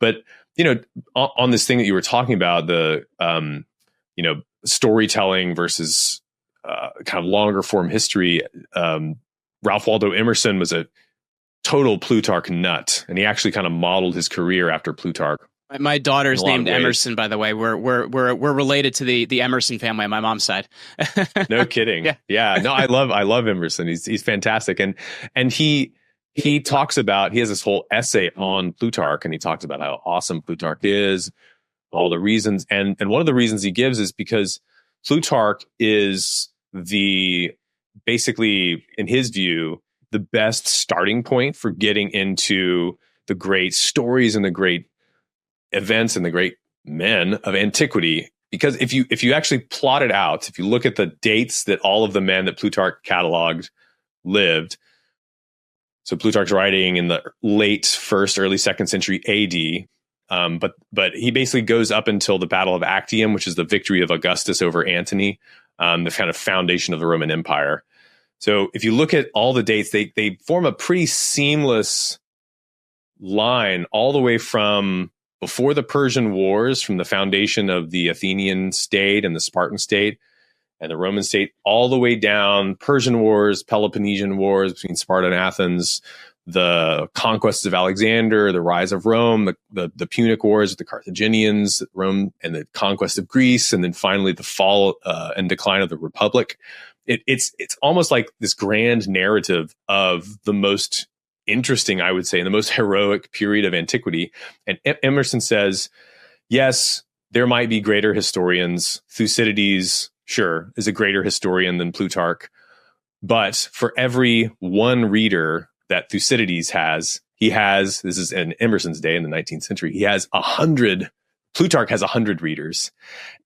But, on this thing that you were talking about, the, storytelling versus kind of longer form history, Ralph Waldo Emerson was a total Plutarch nut, and he actually kind of modeled his career after Plutarch. My daughter's named Emerson, by the way. We're related to the Emerson family on my mom's side. No kidding. Yeah. No, I love Emerson. He's fantastic, and he talks about, he has this whole essay on Plutarch, and he talks about how awesome Plutarch is, all the reasons, and one of the reasons he gives is because Plutarch is basically, in his view, the best starting point for getting into the great stories and the great events and the great men of antiquity. Because if you actually plot it out, if you look at the dates that all of the men that Plutarch cataloged lived, so Plutarch's writing in the late 1st, early 2nd century AD, but he basically goes up until the Battle of Actium, which is the victory of Augustus over Antony, the kind of foundation of the Roman Empire. So if you look at all the dates, they form a pretty seamless line all the way from before the Persian Wars, from the foundation of the Athenian state and the Spartan state and the Roman state, all the way down Persian Wars, Peloponnesian Wars between Sparta and Athens, the conquests of Alexander, the rise of Rome, the Punic Wars with the Carthaginians, Rome, and the conquest of Greece, and then finally the fall and decline of the Republic. It's almost like this grand narrative of the most interesting, I would say, and the most heroic period of antiquity. And Emerson says, yes, there might be greater historians. Thucydides, sure, is a greater historian than Plutarch. But for every one reader that Thucydides has, this is in Emerson's day in the 19th century, Plutarch has 100 readers.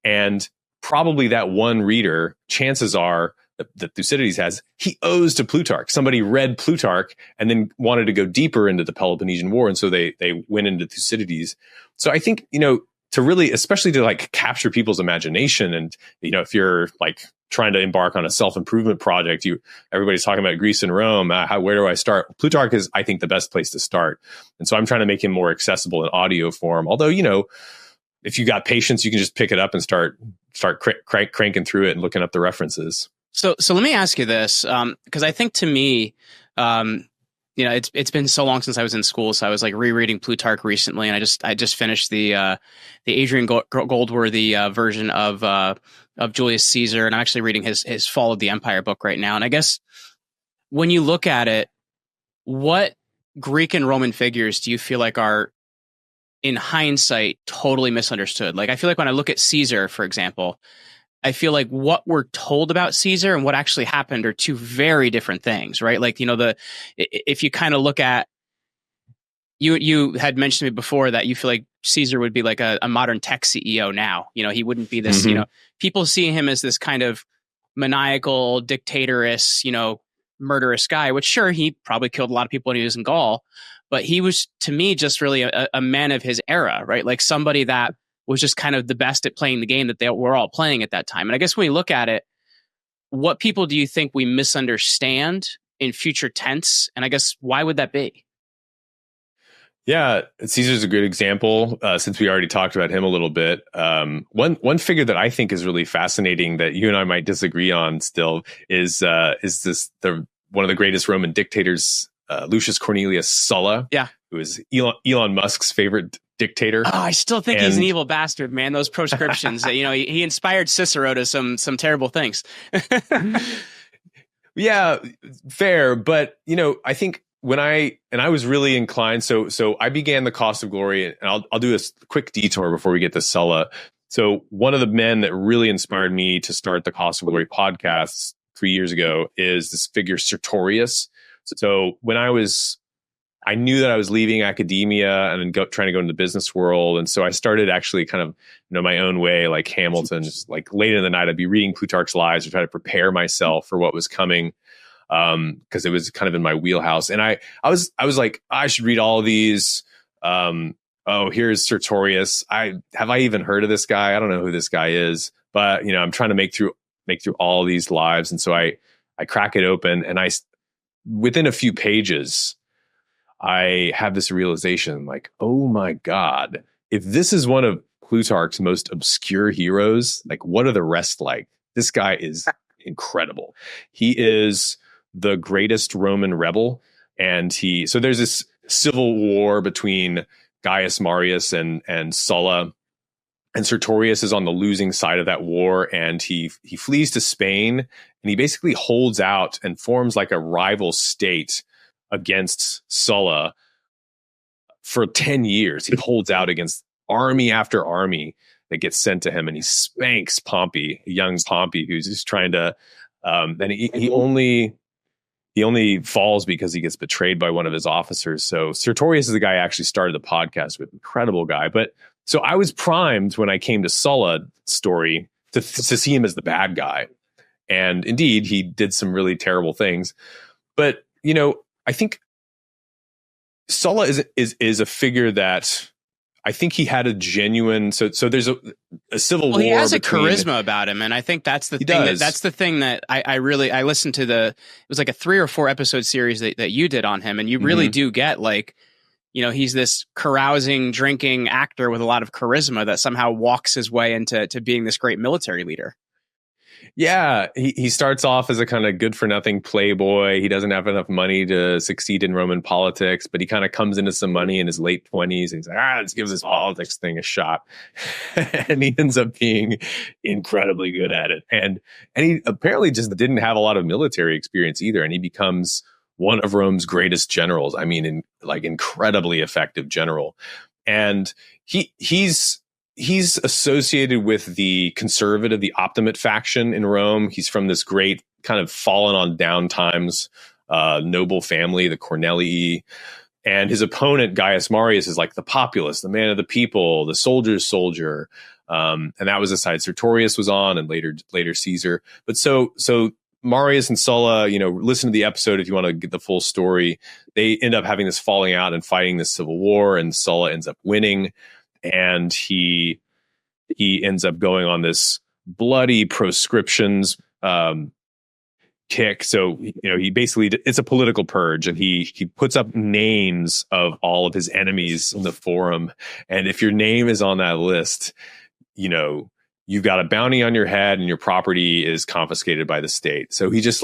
And probably that one reader, chances are, that Thucydides has, he owes to Plutarch. Somebody read Plutarch and then wanted to go deeper into the Peloponnesian War, and so they went into Thucydides. So I think, to really, especially to like capture people's imagination, and if you're like trying to embark on a self-improvement project, everybody's talking about Greece and Rome. Where do I start? Plutarch is, I think, the best place to start, and so I'm trying to make him more accessible in audio form. Although, if you got patience, you can just pick it up and start cranking through it and looking up the references. So let me ask you this, because I think, to me, it's been so long since I was in school, so I was like rereading Plutarch recently, and I just finished the Adrian Goldworthy version of Julius Caesar, and I'm actually reading his Fall of the Empire book right now. And I guess when you look at it, what Greek and Roman figures do you feel like are, in hindsight, totally misunderstood? Like, I feel like when I look at Caesar, for example, I feel like what we're told about Caesar and what actually happened are two very different things, right? Like, if you kind of look at, you had mentioned to me before that you feel like Caesar would be like a modern tech CEO now. He wouldn't be this, people see him as this kind of maniacal, dictatorous, murderous guy, which sure, he probably killed a lot of people when he was in Gaul, but he was, to me, just really a man of his era, right? Like somebody that was just kind of the best at playing the game that they were all playing at that time. And I guess when we look at it, what people do you think we misunderstand in future tense? And I guess why would that be? Yeah, Caesar's a good example, since we already talked about him a little bit. One figure that I think is really fascinating that you and I might disagree on still is one of the greatest Roman dictators, Lucius Cornelius Sulla, who is Elon Musk's favorite dictator. Oh, I still think he's an evil bastard, man. Those proscriptions, he inspired Cicero to some terrible things. Yeah, fair. But, I think I was really inclined. So I began the Cost of Glory, and I'll do a quick detour before we get to Sulla. So one of the men that really inspired me to start the Cost of Glory podcasts 3 years ago is this figure Sertorius. So when I knew that I was leaving academia and trying to go into the business world. And so I started actually kind of, my own way, like Hamilton, just like late in the night, I'd be reading Plutarch's Lives to try to prepare myself for what was coming. Because it was kind of in my wheelhouse. And I was like, I should read all of these. Here's Sertorius. Have I even heard of this guy? I don't know who this guy is, but I'm trying to make through all of these lives. And so I crack it open, and within a few pages, I have this realization like, oh my God, if this is one of Plutarch's most obscure heroes, like what are the rest like? This guy is incredible. He is the greatest Roman rebel. And so there's this civil war between Gaius Marius and Sulla. And Sertorius is on the losing side of that war, and he flees to Spain, and he basically holds out and forms like a rival state against Sulla for 10 years. He holds out against army after army that gets sent to him, and he spanks Pompey, young Pompey, who's just trying to. And he only falls because he gets betrayed by one of his officers. So Sertorius is the guy I actually started the podcast with, incredible guy. But so I was primed when I came to Sulla story to see him as the bad guy. And indeed, he did some really terrible things. But, I think Sulla is a figure that I think he had a genuine. So there's a civil war. He has a charisma about him, and I think that's the thing. That's the thing that I listened to it was like a 3 or 4 episode series that you did on him, and you really do get like, he's this carousing, drinking actor with a lot of charisma that somehow walks his way into being this great military leader. Yeah, he starts off as a kind of good for nothing playboy. He doesn't have enough money to succeed in Roman politics, but he kind of comes into some money in his late 20s. And he's like, let's give this politics thing a shot. And he ends up being incredibly good at it. And he apparently just didn't have a lot of military experience either. And he becomes one of Rome's greatest generals. I mean, incredibly effective general. And he's associated with the conservative, the Optimate faction in Rome. He's from this great kind of fallen on down times noble family, the Cornelii. And his opponent, Gaius Marius, is like the populace, the man of the people, the soldier's soldier. And that was the side Sertorius was on, and later Caesar. But so Marius and Sulla, listen to the episode if you want to get the full story. They end up having this falling out and fighting this civil war, and Sulla ends up winning. And he ends up going on this bloody proscriptions kick. So, he basically, it's a political purge, and he puts up names of all of his enemies in the forum. And if your name is on that list, you've got a bounty on your head and your property is confiscated by the state. So he just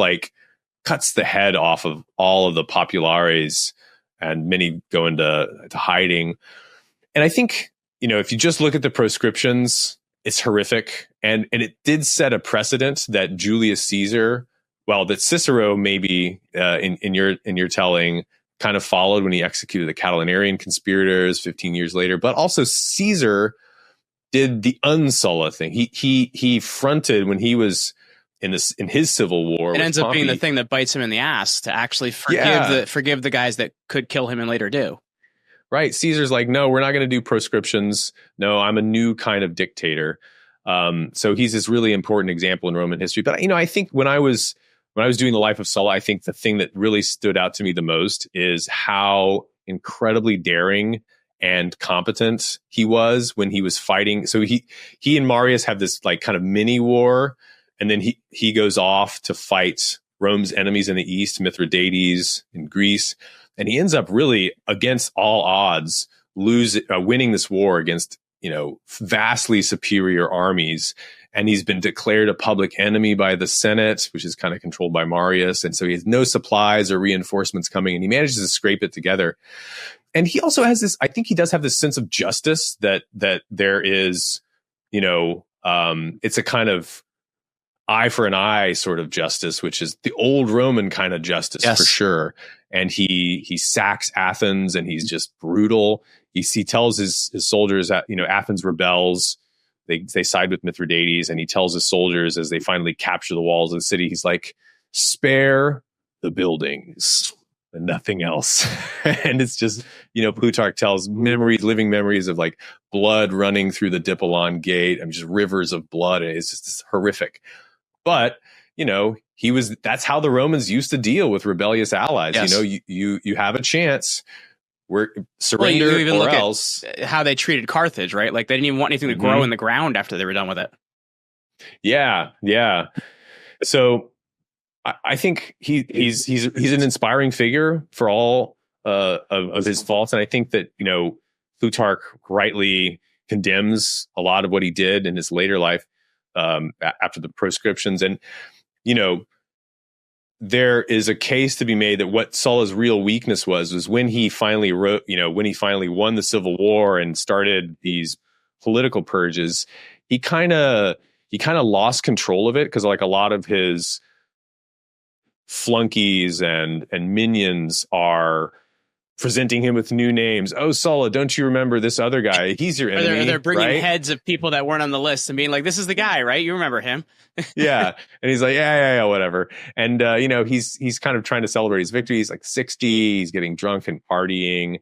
cuts the head off of all of the populares, and many go into hiding. And I think, if you just look at the proscriptions, it's horrific. And it did set a precedent that Julius Caesar, that Cicero maybe in your telling kind of followed when he executed the Catilinarian conspirators 15 years later. But also Caesar did the un-Sulla thing. He fronted when he was in his civil war. It ends up being the thing that bites him in the ass to actually forgive the guys that could kill him and later do. Right. Caesar's like, no, we're not going to do proscriptions. No, I'm a new kind of dictator. So he's this really important example in Roman history. But, I think when I was doing the life of Sulla, I think the thing that really stood out to me the most is how incredibly daring and competent he was when he was fighting. So he and Marius have this kind of mini war, and then he goes off to fight Rome's enemies in the East, Mithridates in Greece. And he ends up really against all odds winning this war against, vastly superior armies. And he's been declared a public enemy by the Senate, which is kind of controlled by Marius. And so he has no supplies or reinforcements coming, and he manages to scrape it together. And he also has this, I think he does have this sense of justice that there is, it's a kind of eye for an eye sort of justice, which is the old Roman kind of justice. Yes. For sure. And he sacks Athens, and he's just brutal. He tells his soldiers that, Athens rebels. They side with Mithridates, and he tells his soldiers as they finally capture the walls of the city, he's like, spare the buildings and nothing else. And it's just, Plutarch tells living memories of blood running through the Dipylon gate, and just rivers of blood. And it's just horrific. But, that's how the Romans used to deal with rebellious allies. Yes. You have a chance. Surrender or else. How they treated Carthage, right? They didn't even want anything to grow in the ground after they were done with it. Yeah. So I think he's an inspiring figure for all of his faults. And I think that, Plutarch rightly condemns a lot of what he did in his later life, after the proscriptions. And, there is a case to be made that what Sulla's real weakness was when he finally when he finally won the Civil War and started these political purges, he kind of lost control of it, because like a lot of his flunkies and minions are presenting him with new names. Oh, Sulla, don't you remember this other guy? He's your enemy. They're bringing right? heads of people that weren't on the list and being like, "This is the guy, right? You remember him?" Yeah, and he's like, yeah, whatever. And he's kind of trying to celebrate his victory. He's like 60. He's getting drunk and partying.